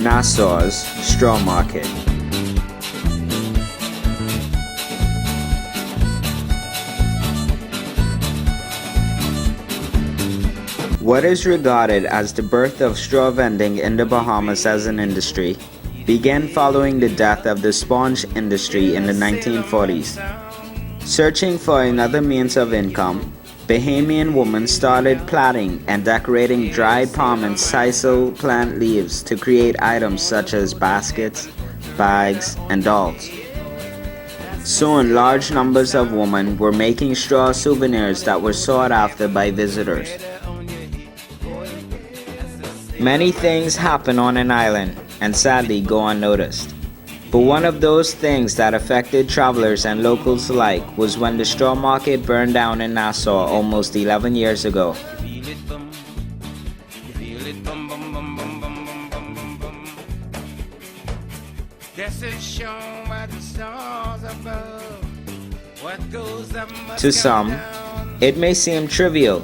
Nassau's Straw Market. What is regarded as the birth of straw vending in the Bahamas as an industry began following the death of the sponge industry in the 1940s. Searching for another means of income, Bahamian women started plaiting and decorating dried palm and sisal plant leaves to create items such as baskets, bags, and dolls. Soon, large numbers of women were making straw souvenirs that were sought after by visitors. Many things happen on an island and sadly go unnoticed. But one of those things that affected travelers and locals alike was when the straw market burned down in Nassau almost 11 years ago. To some, it may seem trivial,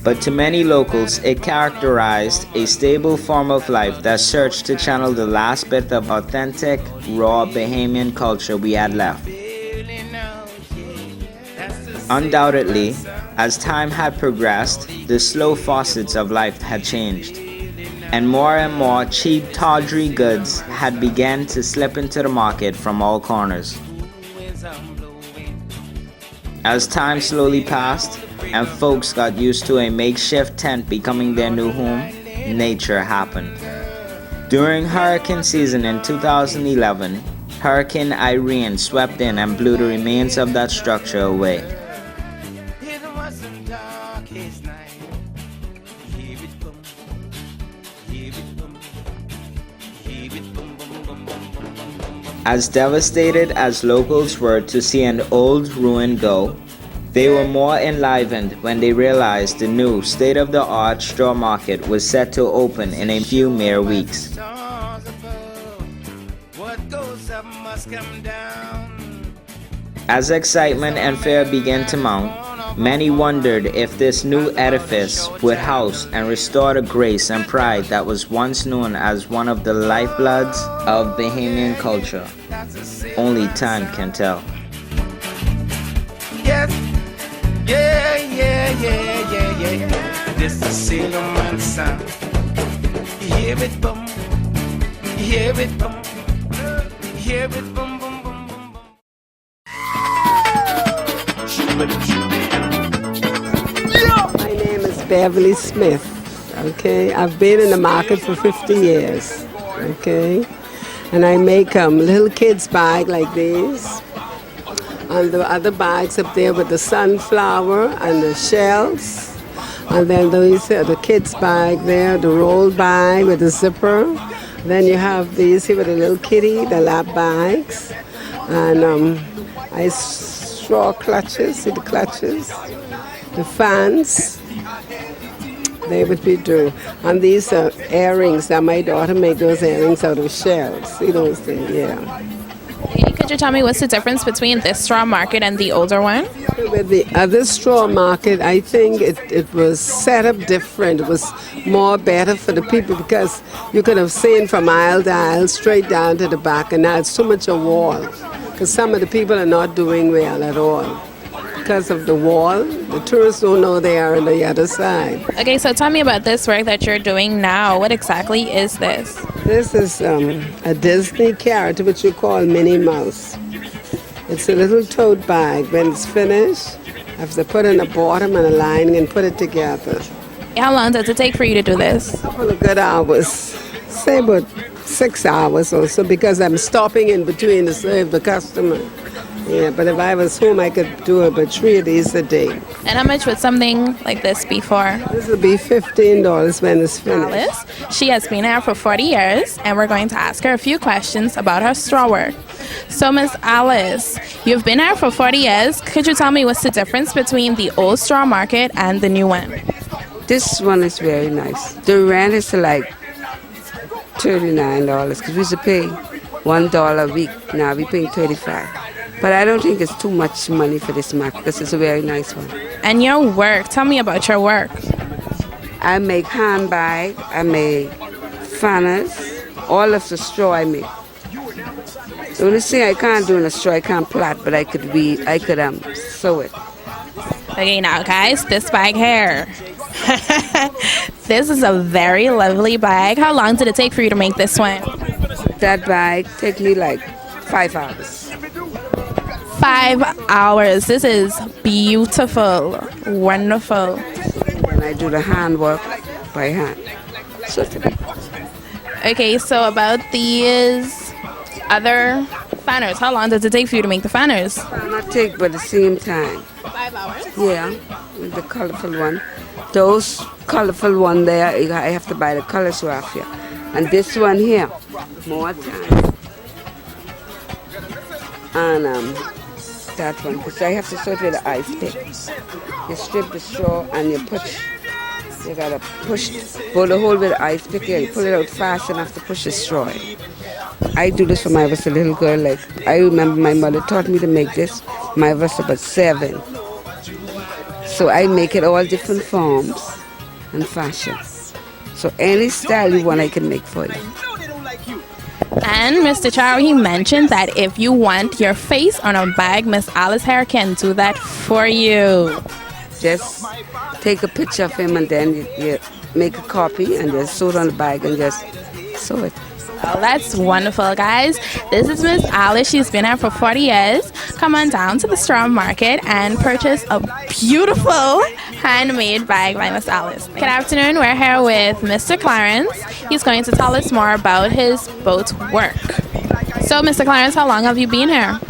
but to many locals it characterized a stable form of life that searched to channel the last bit of authentic, raw Bahamian culture we had left. Undoubtedly, as time had progressed, the slow faucets of life had changed, and more cheap tawdry goods had begun to slip into the market from all corners. As time slowly passed, and folks got used to a makeshift tent becoming their new home, nature happened. During hurricane season in 2011, Hurricane Irene swept in and blew the remains of that structure away. As devastated as locals were to see an old ruin go, they were more enlivened when they realized the new state-of-the-art straw market was set to open in a few mere weeks. As excitement and fear began to mount, many wondered if this new edifice would house and restore the grace and pride that was once known as one of the lifebloods of Bahamian culture. Only time can tell. Yeah. This is Sailor Man sound. You hear it boom, you hear it boom, you hear it boom, boom, boom, boom, boom. My name is Beverly Smith. Okay, I've been in the market for 50 years. Okay, and I make little kids bag like these. And the other bags up there with the sunflower and the shells. And then these are the kids' bag there, the roll bag with the zipper. Then you have these here with the little kitty, the lap bags. And straw clutches, see the clutches? The fans. They would be true. And these are earrings that my daughter made those earrings out of shells. See those things? Yeah. Could you tell me what's the difference between this straw market and the older one? With the other straw market, I think it was set up different. It was more better for the people because you could have seen from aisle to aisle straight down to the back, and now it's too much a wall because some of the people are not doing well at all. Because of the wall, the tourists don't know they are on the other side. Okay, so tell me about this work that you're doing now. What exactly is this? This is a Disney character which you call Minnie Mouse. It's a little tote bag. When it's finished, I have to put in a bottom and a lining and put it together. How long does it take for you to do this? A couple of good hours. Say about 6 hours or so because I'm stopping in between to serve the customer. Yeah, but if I was home, I could do about 3 of these a day. And how much would something like this be for? This will be $15 when it's finished. Alice, she has been here for 40 years, and we're going to ask her a few questions about her straw work. So, Miss Alice, you've been here for 40 years. Could you tell me what's the difference between the old straw market and the new one? This one is very nice. The rent is like $39 because we used to pay $1 a week. Now we pay $35. But I don't think it's too much money for this market because it's a very nice one. And your work, tell me about your work. I make handbags, I make fanners, All of the straw I make. The only thing I can't do in a straw, I can't plait, but I could sew it. Okay, now guys, this bag here. This is a very lovely bag. How long did it take for you to make this one? That bag take me like 5 hours. 5 hours. This is beautiful. Wonderful. And I do the handwork by hand. So Okay, so about these other fanners, how long does it take for you to make the fanners? not take, but at the same time. 5 hours. Yeah, with the colorful one. Those colorful one there, I have to buy the colors off here. And this one here, more time. And that one, because I have to sew it with the ice pick. You strip the straw and you gotta pull the hole with the ice pick here. You pull it out fast enough to push the straw in. I do this when I was a little girl. Like, I remember my mother taught me to make this when I was about 7. So I make it all different forms and fashions. So any style you want, I can make for you. And Mr. Charo, he mentioned that if you want your face on a bag, Miss Alice here can do that for you. Just take a picture of him and then you make a copy and just sew it on the bag and just sew it. Well, that's wonderful, guys. This is Miss Alice. She's been here for 40 years. Come on down to the Straw Market and purchase a beautiful handmade bag by Miss Alice. Good afternoon. We're here with Mr. Clarence. He's going to tell us more about his boat work. So, Mr. Clarence, how long have you been here?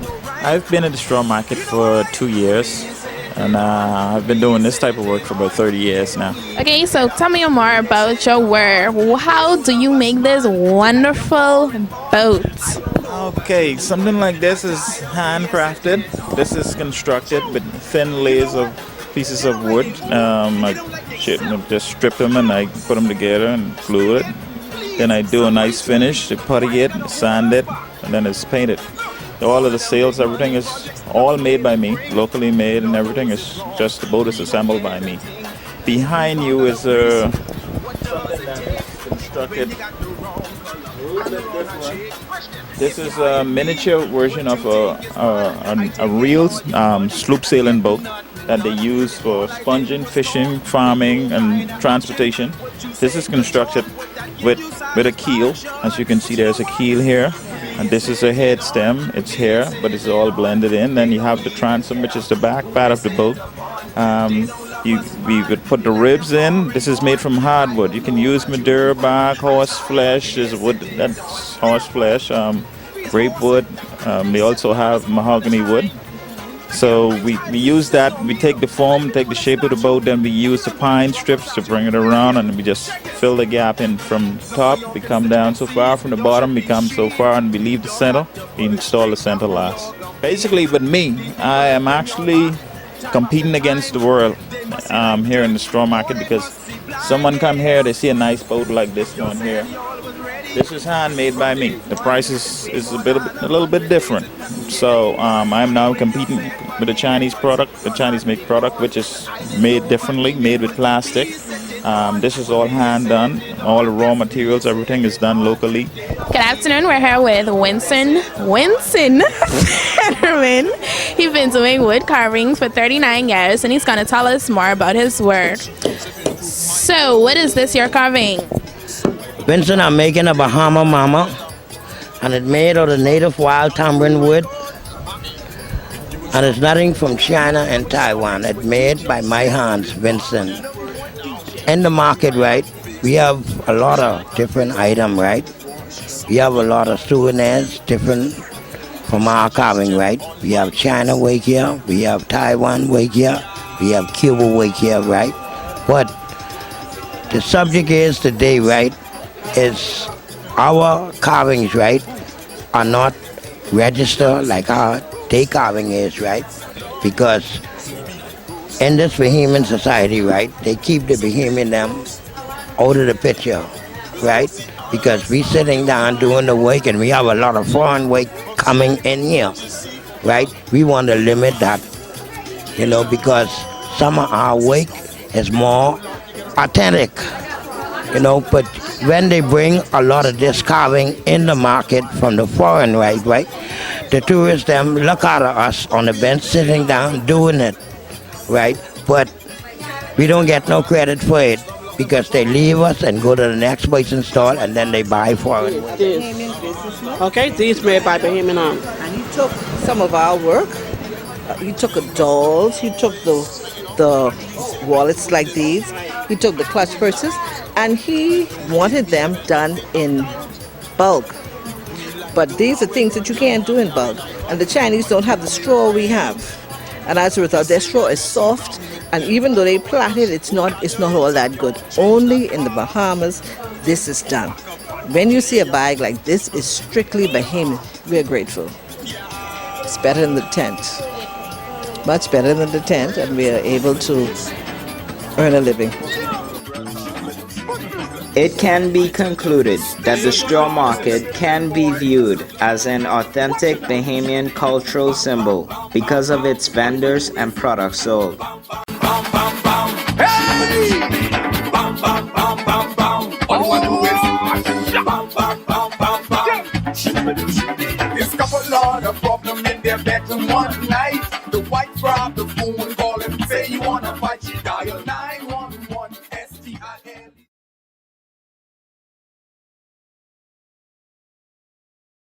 I've been at the Straw Market for 2 years. And I've been doing this type of work for about 30 years now. Okay, so tell me more about your work. How do you make this wonderful boat? Okay, something like this is handcrafted. This is constructed with thin layers of pieces of wood. I just strip them and I put them together and glue it. Then I do a nice finish, I putty it, sand it, and then it's painted. All of the sails, everything is all made by me, locally made, and everything is just, the boat is assembled by me. Behind you is something that's constructed. This is a miniature version of a real sloop sailing boat that they use for sponging, fishing, farming, and transportation. This is constructed with a keel. As you can see, there's a keel here. And this is a head stem. It's here, but it's all blended in. Then you have the transom, which is the back part of the boat. We would put the ribs in. This is made from hardwood. You can use Madeira bark, horse flesh. There's wood that's horse flesh, grape wood. We also have mahogany wood. So we use that. We take the form, take the shape of the boat, then we use the pine strips to bring it around, and we just fill the gap in from the top. We come down so far, from the bottom we come so far, and we leave the center. We install the center last. Basically, with me, I am actually competing against the world here in the Straw Market, because someone come here, they see a nice boat like this one here. This is handmade by me. The price is a little bit different. So I'm now competing with a Chinese product, a Chinese-made product, which is made differently, made with plastic. This is all hand done. All the raw materials, everything is done locally. Good afternoon. We're here with Winston Fetterman. He's been doing wood carvings for 39 years, and he's going to tell us more about his work. So, what is this you're carving? Vincent, I'm making a Bahama Mama, and it's made of the native wild tamarind wood, and it's nothing from China and Taiwan. It's made by my hands, Vincent. In the market, right, we have a lot of different items, right? We have a lot of souvenirs, different from our carving, right? We have China work here, we have Taiwan work here, we have Cuba work here, right? But the subject is today, right, is our carvings, right, are not registered like our day carving is, right? Because in this Bahamian society, right, they keep the Bahamian them out of the picture, right? Because we sitting down doing the work and we have a lot of foreign work coming in here, right? We want to limit that, because some of our work is more authentic. But when they bring a lot of this carving in the market from the foreign, right, the tourists them look at us on the bench sitting down doing it, right? But we don't get no credit for it because they leave us and go to the next person store and then they buy foreign. Okay, these made by Bahamian Arm. And he took some of our work. He took the dolls. He took the wallets like these. He took the clutch purses, and he wanted them done in bulk. But these are things that you can't do in bulk, and the Chinese don't have the straw we have. And as a result, their straw is soft, and even though they plait it, it's not all that good. Only in the Bahamas, this is done. When you see a bag like this, it's strictly Bahamian. We're grateful. It's better than the tent. Much better than the tent, and we are able to earn a living. It can be concluded that the straw market can be viewed as an authentic Bahamian cultural symbol because of its vendors and products sold. This couple had a problem in their bedroom one night. The wife grabbed the phone, call him, say you wanna fight, she dial 9.